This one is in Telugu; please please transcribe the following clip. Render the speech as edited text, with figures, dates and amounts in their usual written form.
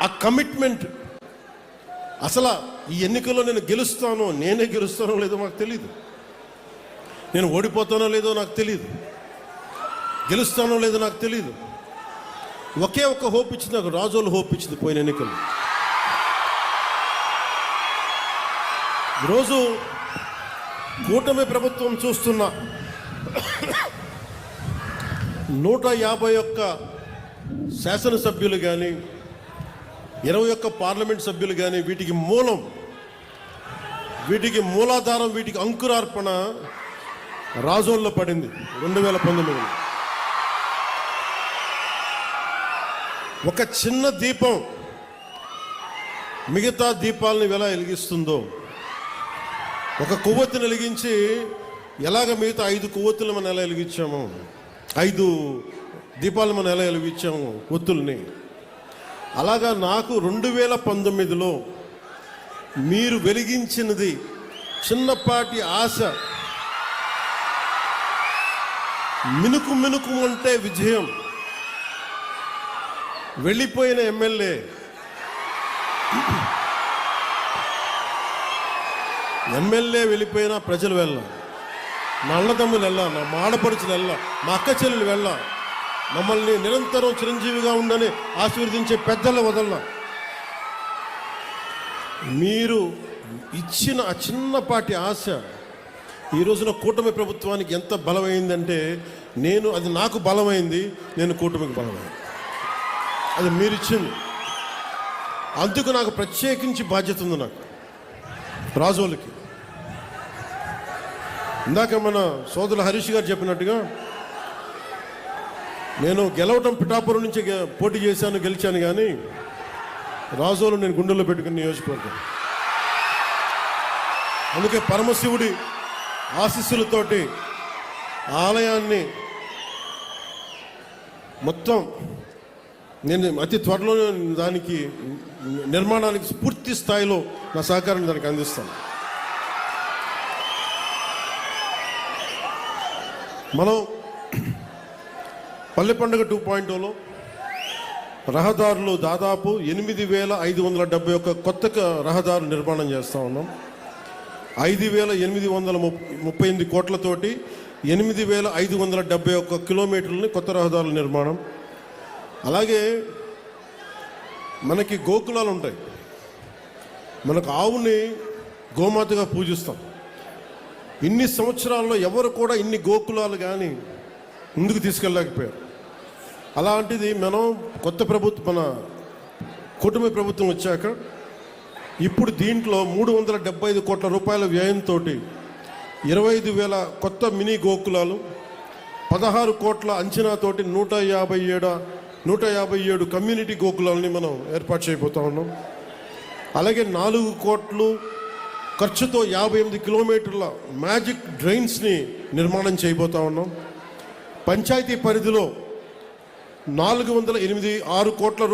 ఆ కమిట్మెంట్. అసలు ఈ ఎన్నికల్లో నేనే గెలుస్తానో లేదో నాకు తెలియదు, నేను ఓడిపోతానో లేదో నాకు తెలియదు, గెలుస్తానో లేదో నాకు తెలియదు. ఒకే ఒక్క హోప్ ఇచ్చింది నాకు, రాజోలు హోప్ ఇచ్చింది పోయిన ఎన్నికలు. ఈరోజు కూటమి ప్రభుత్వం చూస్తున్న 151 శాసనసభ్యులు కానీ 21 పార్లమెంట్ సభ్యులు కానీ వీటికి మూలాధారం, వీటికి అంకురార్పణ రాజోల్లో పడింది 2019. ఒక చిన్న దీపం మిగతా దీపాలని ఎలా వెలిగిస్తుందో, ఒక కొవ్వొత్తిని వెలిగించి ఎలాగ మిగతా 5 కొవ్వొత్తులు మనం ఎలా వెలిగించాము, 5 దీపాలు మనం ఎలా వెలిగించాము ఒత్తుల్ని, అలాగా నాకు 2019లో మీరు వెలిగించినది చిన్నపాటి ఆశ, మినుకు మినుకు అంటే విజయం. వెళ్ళిపోయిన ఎమ్మెల్యే, వెళ్ళిపోయినా ప్రజలు వెళ్ళా, నా అన్నదమ్ములు వెళ్ళా, నా మాడపడుచులు వెళ్ళా, మా అక్క చెల్లెలు వెళ్ళా, మమ్మల్ని నిరంతరం చిరంజీవిగా ఉండని ఆశీర్వదించే పెద్దల వదలనా. మీరు ఇచ్చిన ఆ చిన్నపాటి ఆశ ఈ రోజున కూటమి ప్రభుత్వానికి ఎంత బలమైందంటే, అది నాకు బలమైంది, నేను కూటమికి బలమైంది. అది మీరు ఇచ్చింది. అందుకు నాకు ప్రత్యేకించి బాధ్యత ఉంది. నాకు రాజోలకి ఇందాక మన సోదరులు హరీష్ గారు చెప్పినట్టుగా, నేను గెలవటం పిఠాపురం నుంచి పోటీ చేశాను, గెలిచాను, కానీ రాజోలు నేను గుండెల్లో పెట్టుకుని నియోజకవర్గం. అందుకే పరమశివుడి ఆశీస్సులతోటి ఆలయాన్ని మొత్తం నేను అతి త్వరలో దానికి నిర్మాణానికి పూర్తి స్థాయిలో నా సహకారాన్ని దానికి అందిస్తాను. మనం పల్లె పండుగ 2.0లో రహదారులు దాదాపు 8,571 కొత్త రహదారులు నిర్మాణం చేస్తూ ఉన్నాం. 5,838 కోట్లతోటి 8,571 కిలోమీటర్లని కొత్త రహదారుల నిర్మాణం. అలాగే మనకి గోకులాలు ఉంటాయి, మనకు ఆవుని గోమాతగా పూజిస్తాం. ఇన్ని సంవత్సరాల్లో ఎవరు కూడా ఇన్ని గోకులాలు కానీ ముందుకు తీసుకెళ్ళలేకపోయారు. అలాంటిది మనం మన కూటమి ప్రభుత్వం వచ్చాక ఇప్పుడు దీంట్లో 375 కోట్ల రూపాయల వ్యయంతో 25,000 కొత్త మినీ గోకులాలు, 16 కోట్ల అంచనాతోటి 157 కమ్యూనిటీ గోకులాలని మనం ఏర్పాటు చేయబోతా ఉన్నాం. అలాగే 4 కోట్లు ఖర్చుతో 58 కిలోమీటర్ల మ్యాజిక్ డ్రైన్స్ని నిర్మాణం చేయబోతా ఉన్నాం. పంచాయతీ పరిధిలో 486 కోట్ల